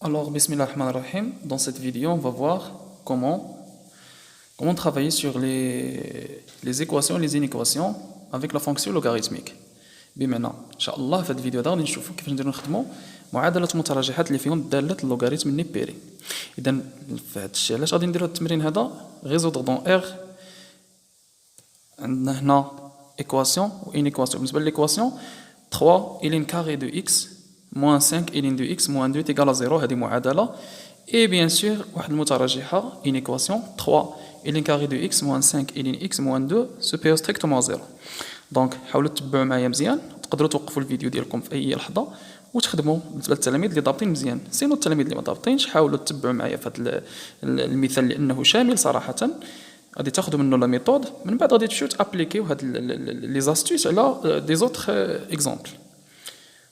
Alors, Bismillah ar-Rahman ar-Rahim, dans cette vidéo, on va voir comment travailler sur les équations et les inéquations avec la fonction logarithmique. بمعنى ان شاء الله في هذه الفيديو غادي نشوفوا كيفاش نديروا نخدموا معادله متراجحات اللي فيهم داله اللوغاريتم النيبيري. اذا في هذا الشيء علاش غادي نديروا هذا التمرين هذا ريزودر دون ار. عندنا هنا ايكواسيون و انيكواسيون. بالنسبه لليكواسيون 3 الين كاري دو اكس موان 5 الين دو اكس موان 2 تيغال 0. هذه معادله. اي بيان سور واحد المتراجحه انيكواسيون 3 الين كاري دو اكس موان 5 الين اكس موان 2 سوبيريور ستريكتومون 0. دونك حاولوا تتبعوا معايا مزيان، تقدروا توقفوا الفيديو ديالكم في اي لحظه وتخدموا. بالنسبه للتلاميذ اللي ضابطين مزيان، سينو التلاميذ اللي ما ضابطينش حاولوا تتبعوا معايا في هذا المثال لانه شامل صراحه. غادي تاخذوا منه لا ميثود، من بعد غادي تمشيو تابليكيو هاد لي زاستوس على دي زوتر اكزومبل.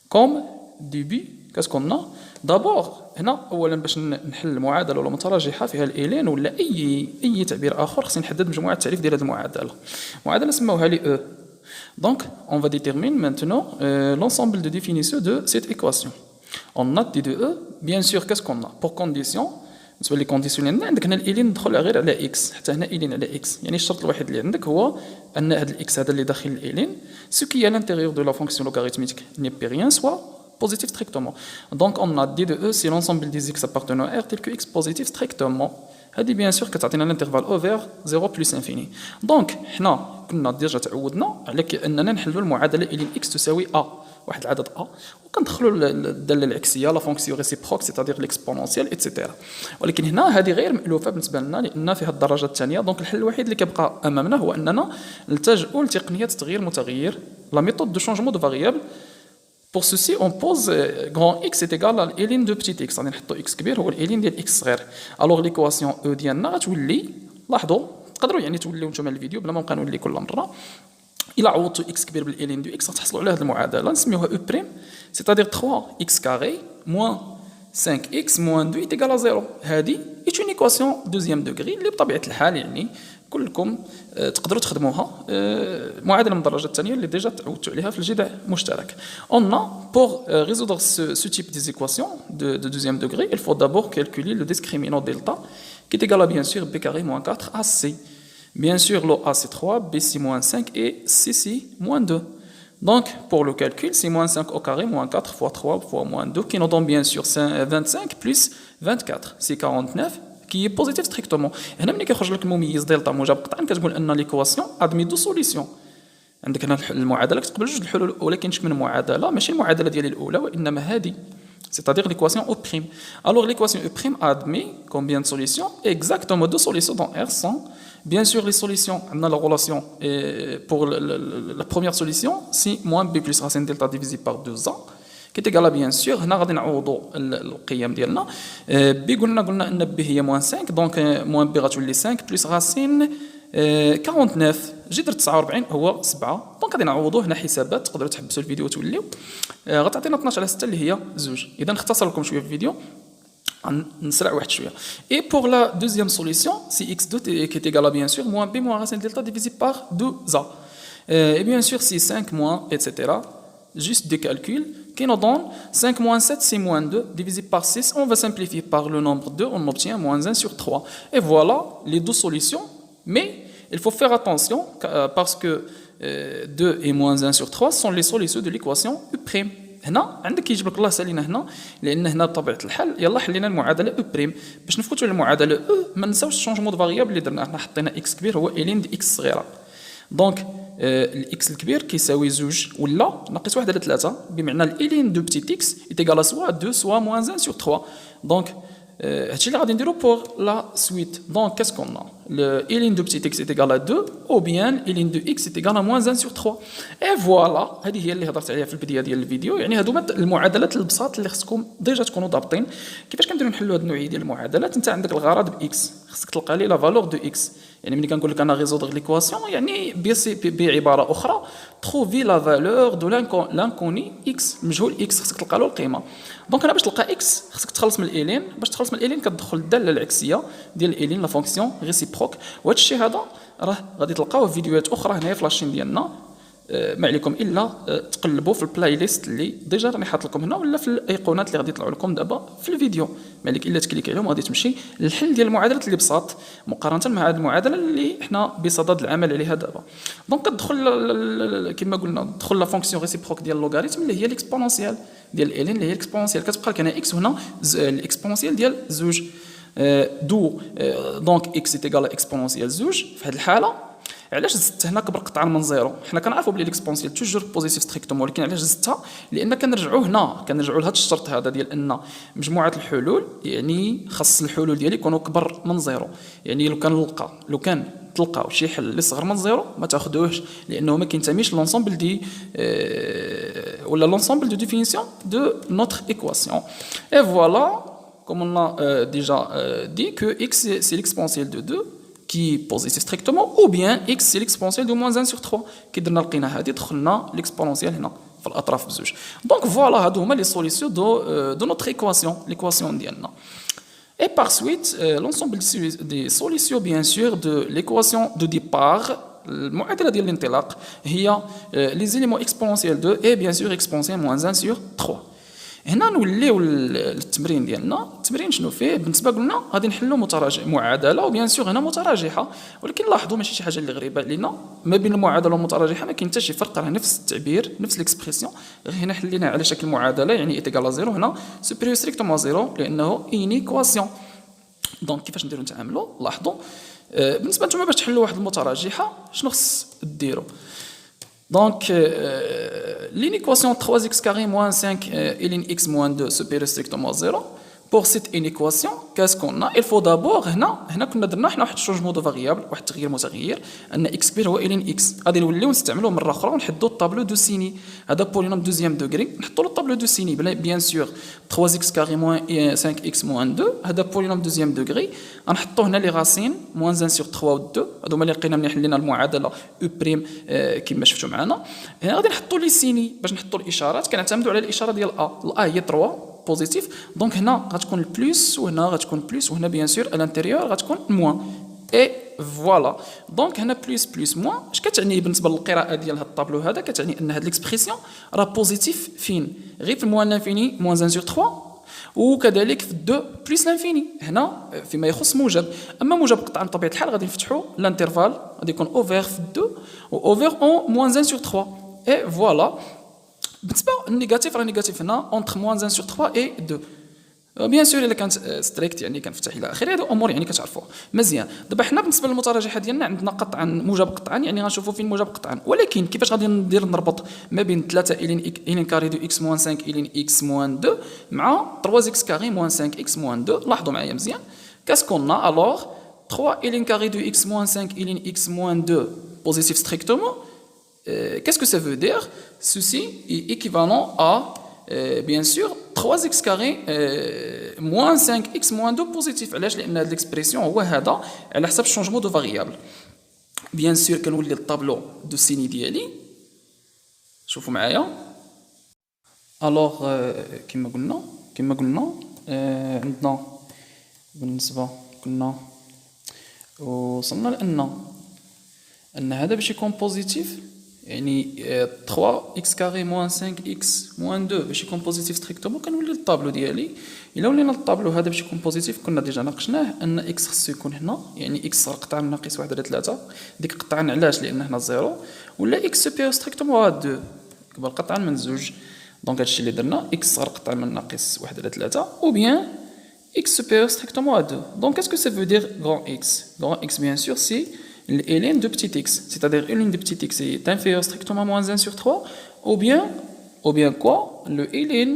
كوم ديبي كاسكونا دابور هنا اولا باش نحل معادله ولا متراجحه فيها الالين ولا اي تعبير اخر، خصني نحدد مجموعه التعريف ديال هذه المعادله. المعادله سموها لي او. Donc, on va déterminer maintenant l'ensemble de définitions de cette équation. On a dit de E, bien sûr, qu'est-ce qu'on a pour condition. بالنسبه لي كونديسيون اللي عندك هنا الالين ندخل غير على اكس، حتى هنا الين على اكس. يعني الشرط الوحيد اللي عندك هو ان هذا الاكس هذا اللي داخل الالين سو كي ا لانتيريور دو لا فونكسيون لوغاريتميك نيبيريان سوا positif strictement. Donc on a dit de E si l'ensemble des x appartenant à R tel que x positif strictement. هذه بيان سور كتعطينا الانترفال اوفر 0 بلس انفيني. دونك حنا كنا ديجا تعودنا على اننا نحلوا المعادله الين اكس تساوي ا، واحد العدد ا، وكندخلوا الداله العكسيه لا فونكسيون ريسيبروك سيتادير ليكسبونونسيال ايتترا. ولكن هنا هذه غير مألوفه بالنسبه لنا لان فيها الدرجه الثانيه. دونك الحل الوحيد اللي كيبقى امامنا هو اننا نلتجئوا لتقنيه تغيير متغير لا ميثود دو شونجمون دو فاريابل. Pour ceci, on pose grand x est égal à l'élin de petit x. غادي نحطوا x كبير هو الélin ديال x صغير. الوغ ليكواسيون او ديالنا غتولي، لاحظوا تقدروا يعني توليو نتوما الفيديو بلا ما نبقى نولي كل مره. الى عوضتوا x كبير بالélin دو x غتحصلوا على هذه المعادله نسميوها او بريم، سيتادير 3x كاري موان 5x موان 2 est égal à 0. هذه est une équation deuxième degré اللي بطبيعه الحال يعني كلكم تقدروا تخدموها. معادله من الدرجه الثانيه اللي ديجا تعودتوا عليها في الجدع المشترك. On a pour résoudre ce type des équations de deuxième degré, il faut d'abord calculer le discriminant delta qui est égal à bien sûr b carré moins 4 ac. Bien sûr le a c'est 3, b c'est moins 5 et c c'est moins 2. Donc pour le calcul c'est moins 5 au carré moins 4 fois 3 fois moins 2 qui nous donne bien sûr 25 plus 24 c'est 49 qui est positif strictement. هنا ملي كيخرج لك المميز دلتا موجب قطعا كتقول ان ليكواسيون ادمي دو سوليسيون. عندك هنا المعادله كتقبل جوج الحلول، ولكن من معادله ماشي المعادله ديالي الاولى وانما هذه c'est-à-dire l'équation O'. Alors l'équation E' admet combien de solutions? Exactement deux solutions dans R sont. Bien sûr les solutions, on a la relation pour la première solution c'est moins b plus racine delta divisé par 2a qui est égal à bien sûr هنا غادي نعوضوا القيم ديالنا. بي قلنا ان بي هي موان 5 دونك موان بي غتولي 5 بلس راسين 49 جذر 49 هو 7. دونك غادي نعوضوا هنا حسابات، تقدروا تحبسوا الفيديو وتوليو غتعطينا 12 على 6 اللي هي 2. اذا نختصر لكم شويه في الفيديو نسرع واحد شويه. Et pour la deuxième solution si x2 qui est égal à bien sûr moins b moins racine delta divisé par 2a. Et bien sûr si 5 moins etc. juste des calculs qui nous donne 5 moins 7 c'est moins 2 divisé par 6. On va simplifier par le nombre 2, on obtient moins 1 sur 3. Et voilà les deux solutions. Mais il faut faire attention parce que 2 et moins 1 sur 3 sont les solutions de l'équation U'. هنا عندك يجيب لك الله سالينا هنا لان هنا بطبيعه الحال يلا حلينا المعادله او بريم. باش نفوتوا للمعادله او ما نساوش الشونجمون دو فاريابل اللي درنا. حنا حطينا اكس كبير هو الين دي اكس صغيره. دونك الاكس الكبير كيساوي 2 ولا ناقص 1 على 3 بمعنى الالين دو بتيت اكس ايتيغال سوا 2 سوا موان 1 سور 3. دونك هادشي اللي غادي نديرو بور لا سويت. دونك كاس كون الين دو بتيت اكس ايتيغال 2 او بيان الين دو اكس ايتيغال موان 1 سور 3. اي فوالا هذه هي اللي هضرت عليها في البدايه ديال الفيديو. يعني هادو المعادلات البساط اللي خصكم ديجا تكونوا ضابطين كيفاش كنديروا نحلوا هاد النوعيه ديال المعادلات. انت عندك الغرض باكس خصك تلقى لي لا فالور دو اكس. يعني ملي كنقول لك انا ريزودر ليكواسيون يعني بعباره اخرى تروفي لا فالور دو لانكوني اكس، مجهول اكس خصك تلقى له القيمه. دونك انا باش تلقى اكس خصك تخلص من الالين. باش تخلص من الالين كتدخل الداله العكسيه ديال الالين لا فونكسيون ريسيبروك. وهذا الشيء هذا راه غادي تلقاوه في فيديوهات اخرى هنايا في لاشين ديالنا ما عليكم الا تقلبوا في البلاي ليست اللي ديجا راني حاط لكم هنا، ولا في الايقونات اللي غادي يطلعوا لكم دابا في الفيديو. ما عليك الا تكليك عليهم وغادي تمشي للحل ديال المعادلات اللي بساط مقارنه مع هذه المعادله اللي حنا بصدد العمل عليها دابا. دونك كتدخل كما قلنا تدخل لا فونكسيون ريسيبروك ديال اللوغاريتم اللي هي الاكسبونونسيال ديال الين، اللي هي الاكسبونونسيال كتبقى لك هنا اكس وهنا الاكسبونونسيال ديال زوج. دو دونك اكس ايكال اكسبونونسيال زوج. في هذه الحاله علاش زدت هنا كبر قطعا من زيرو؟ حنا كنعرفوا بلي ليكسبونسيال توجور بوزيتيف ستريكتوم، ولكن علاش زدتها؟ لان كنرجعوا هنا كنرجعوا لهذا الشرط هذا ديال ان مجموعه الحلول، يعني خاص الحلول ديالي يكونوا كبر من زيرو. يعني لو كان تلقاو شي حل اللي صغر من زيرو ما تاخذوهش، لانه ما كينتميش لونسومبل دي ولا لونسومبل دو ديفينيسيون دو نوتر ايكواسيون. اي فوالا comme on a déjà dit que x c'est l'exponentielle de 2 qui est positif strictement, ou bien x c'est l'exponentielle de moins 1 sur 3 كي درنا لقينا هذه دخلنا l'exponentielle هنا في الاطراف بزوج. دونك فوالا هادو هما لي سوليسيون دو نوتر ايكواسيون ليكواسيون ديالنا. Et par suite, l'ensemble des solutions, bien sûr, de l'équation de départ, المعادلة ديال الانطلاق هي les éléments exponentiels 2 et bien sûr exponentielle moins 1 sur 3. هنا نوليو التمرين ديالنا. التمرين شنو فيه؟ بالنسبه قلنا غادي نحلوا معادله، وبيان سور هنا متراجحه، ولكن لاحظوا ماشي شي حاجه اللي غريبه لينا ما بين المعادله والمتراجحه، ما كاين حتى شي فرق، راه نفس التعبير نفس ليكسبرسيون، غير هنا حلينا على شكل معادله يعني ايتيغال زيرو، هنا سوبيريور ستريكتومون زيرو لانه انيكواسيون. دونك كيفاش نديرو نتعاملوا؟ لاحظوا بالنسبه نتوما باش تحلوا واحد المتراجحه شنو خص ديروا؟ Donc, l'inéquation 3x carré moins 5 ln x moins 2 supérieur strictement à 0. Pour cette inéquation, qu'est-ce qu'on a? Il faut d'abord, هنا كنا درنا حنا واحد الشونجمون دو فاريابل، واحد التغيير متغير، ان x كبير هو ln x. غادي نوليو نستعملوه مره اخرى ونحدوا الطابلو دو سيني. هذا بولينوم دوزيام دوغري نحطوا له الطابلو دو سيني بيان سور 3x carré moins 5x moins 2. هذا بولينوم دوزيام دوغري غنحطوا هنا لي راسين moins 1 sur 3 و 2. هادو هما اللي لقينا ملي حلينا المعادله او بريم كما شفتوا معنا. هنا غادي نحطوا لي سيني باش نحطوا الاشارات، كنعتمدوا على الاشاره ديال ا هي 3 بوزيتيف. دونك هنا غتكون البلس وهنا غتكون بلس، وهنا بيان سور الانتيريور غتكون موان. اي فوالا دونك هنا بلس بلس موان. اش كتعني بالنسبه للقراءه ديال هذا الطابلو هذا؟ كتعني ان هذه ليكسبرسيون راه بوزيتيف فين؟ غير في الموان لانفيني موان 1 سور 3، وكذلك في 2 بلس لانفيني هنا فيما يخص موجب. اما موجب قطعا بطبيعه الحال غادي نفتحوا الانترفال، غادي يكون اوفر في 2 و اوفر اون موان 1 سور 3. اي فوالا بالنسبه للنيجاتيف راه نيجاتيف هنا اونتر موان 1 سور 3 اي 2. بيان سور الا كانت ستريكت يعني كنفتح الى اخره، هادو امور يعني كتعرفوها مزيان. دابا حنا بالنسبه للمتراجحه ديالنا عندنا قطعا موجب قطعا، يعني غنشوفوا فين موجب قطعا، ولكن كيفاش غادي ندير نربط ما بين 3 الين كاري دو اكس موان 5 الين اكس موان 2 مع 3 اكس كاري موان 5 اكس موان 2؟ لاحظوا معايا مزيان كاسكونا الوغ 3 الين كاري دو اكس موان 5 الين اكس موان 2 بوزيتيف ستريكتومون. Qu'est-ce que ça veut dire? Ceci est équivalent à, bien sûr, 3x carré moins 5x moins 2 positif. علاش؟ لأن هذه l'expression هو هذا على حسب الشونجمون دو فاريابل. bien sûr كنولي الطابلو دو سيني ديالي، شوفوا معايا. alors كما قلنا عندنا بالنسبة كنا وصلنا لأن هذا باش يكون بوزيتيف، يعني 3x كاري موان 5x موان 2 باش يكون بوزيتيف ستريكتومون. كنولي للطابلو ديالي، الا ولينا للطابلو هذا باش يكون بوزيتيف كنا ديجا ناقشناه ان x خصو يكون هنا، يعني x صار قطعا ناقص 1 على 3. ديك قطعا علاش؟ لان هنا زيرو، ولا x سوبيريور ستريكتومون 2 كبر قطعا من زوج. دونك هادشي اللي درنا x صار قطعا من ناقص 1 على 3 ou bien x supérieur strictement à 2. Donc qu'est-ce que ça veut dire grand x? Grand x bien sûr c'est ln de petit x, c'est-à-dire ln de petit x est inférieur strictement à moins 1 sur 3, ou bien quoi? Le ln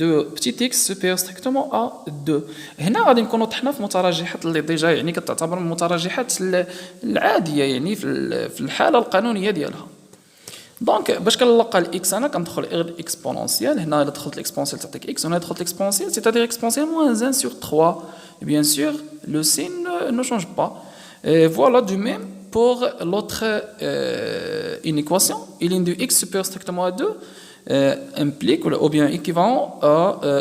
de petit x supérieur strictement à 2. هنا غادي نكونوا طحنا في متراجحات اللي ديجا يعني كتعتبر من المتراجحات العاديه يعني في الحاله القانونيه ديالها. دونك باش كنلقى الاكس انا كندخل غير الاكسبونونسيال. هنا الا دخلت الاكسبونسيال تعطيك اكس، هنا دخلت الاكسبونسيال سيتادير اكسبونسيال موان 1 sur 3. Bien sûr, le signe ne change pas. Et voilà du même pour l'autre inéquation. ln de x supérieur strictement à 2 implique ou bien équivalent à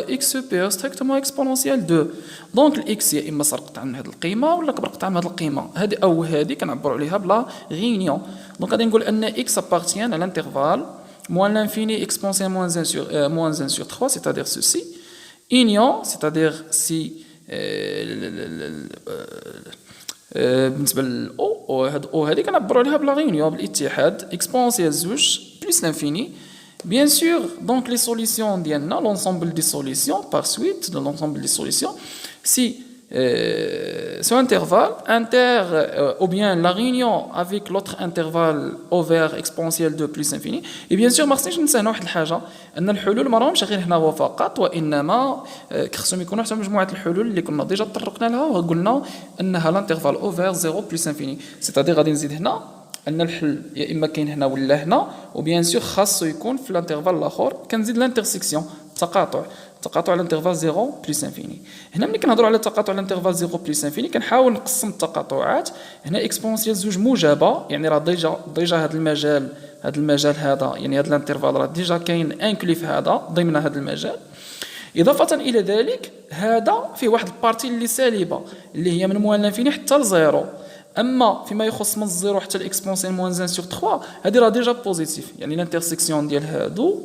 x supérieur strictement exponentiel 2. دونك الاكس يا اما صار قطعه من هذه القيمه ولا كبر قطعه من هذه القيمه، هذه او هذه كنعبروا عليها بلا غينيون. دونك غادي نقول ان x appartient à l'intervalle moins l'infini exponentielle moins 1 sur 3, c'est-à-dire ceci. Union, c'est-à-dire si بالنسبه للاو هاد او هذه كنعبروا عليها بلا غينيون بالاتحاد اكسبونسيال زوج بلس لانفيني. Bien sûr, donc les solutions ديالنا l'ensemble des solutions par suite de l'ensemble des solutions si ce intervalle ou bien la réunion avec l'autre intervalle ouvert exponentiel 2 plus infini. Et bien sûr ما خصنيش ننسى هنا واحد الحاجه ان الحلول ما راهمش غير هنا هو فقط، وانما خصهم يكونوا حتى مجموعه الحلول اللي كنا ديجا طرقنا لها وقلنا انها الانترفال اوفر 0 بلس انفيني. سيتادير غادي نزيد هنا ان الحل يا اما كاين هنا ولا هنا، وبيان سور خاصو يكون في الانترفال الاخر كنزيد الانترسيكسيون تقاطع الانترفال 0 بلس انفيني. هنا ملي كنهضروا على تقاطع الانترفال 0 بلس انفيني كنحاول نقسم التقاطعات. هنا اكسبونسيال زوج موجبه، يعني راه ديجا هذا المجال هذا، يعني هذا الانترفال راه ديجا كاين انكلي في هذا ضمن هذا المجال. اضافه الى ذلك هذا فيه واحد البارتي اللي سالبه اللي هي من موان لانفيني حتى لزيرو. اما فيما يخص من الزيرو حتى الاكسبونسيال موان 1 سور 3 هذه راه ديجا بوزيتيف، يعني الانترسيكسيون ديال هادو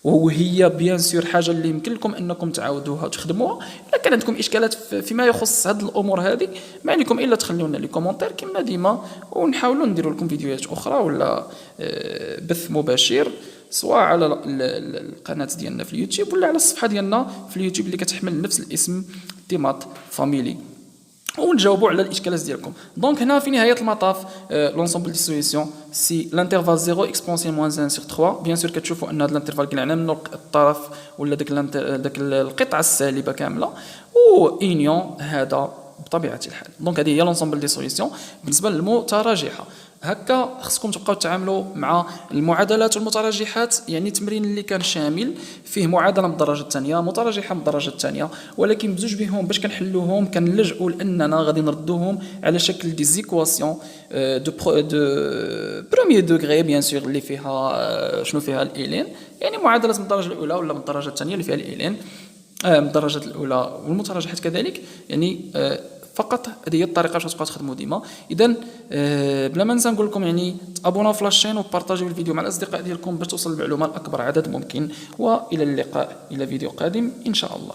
وهي بيان سور حاجه اللي يمكن لكم انكم تعاودوها وتخدموها. الا كان عندكم اشكالات فيما يخص هذه الامور هذه ما عليكم الا تخليوا لنا لي كومونتير كما ديما، ونحاولوا نديروا لكم فيديوهات اخرى ولا بث مباشر سواء على القناه ديالنا في اليوتيوب ولا على الصفحه ديالنا في اليوتيوب اللي كتحمل نفس الاسم تيمات فاميلي، ونجاوبوا على الاشكالات ديالكم. دونك هنا في نهايه المطاف لونسومبل دي سوليسيون سي لانترفال 0 اكسبونسيال موان 1 سور 3. بيان سور كتشوفوا ان هذا الانترفال قلعنا منه الطرف ولا داك القطعه السالبه كامله، و اونيون هذا بطبيعه الحال. دونك هذه هي لونسومبل دي سوليسيون بالنسبه للمتراجحه. هكا خصكم تبقاو تعاملوا مع المعادلات والمتراجحات، يعني تمرين اللي كان شامل فيه معادله من الدرجه الثانيه متراجحه من الدرجه الثانيه، ولكن بزوج بهم باش كنحلوهم كنلجؤوا لاننا غادي نردوهم على شكل دي زيكواسيون دو بروميير دوغري بيان سور اللي فيها شنو فيها الالين، يعني معادلات من الدرجه الاولى ولا من الدرجه الثانيه اللي فيها الالين من الدرجه الاولى والمتراجحات كذلك، يعني فقط هذه هي الطريقه باش تبقاو تخدموا ديما. اذا بلا ما ننسى نقول لكم يعني تابوناو في لاشين وبارطاجيو الفيديو مع الاصدقاء ديالكم باش توصل المعلومه لاكبر عدد ممكن، والى اللقاء الى فيديو قادم ان شاء الله.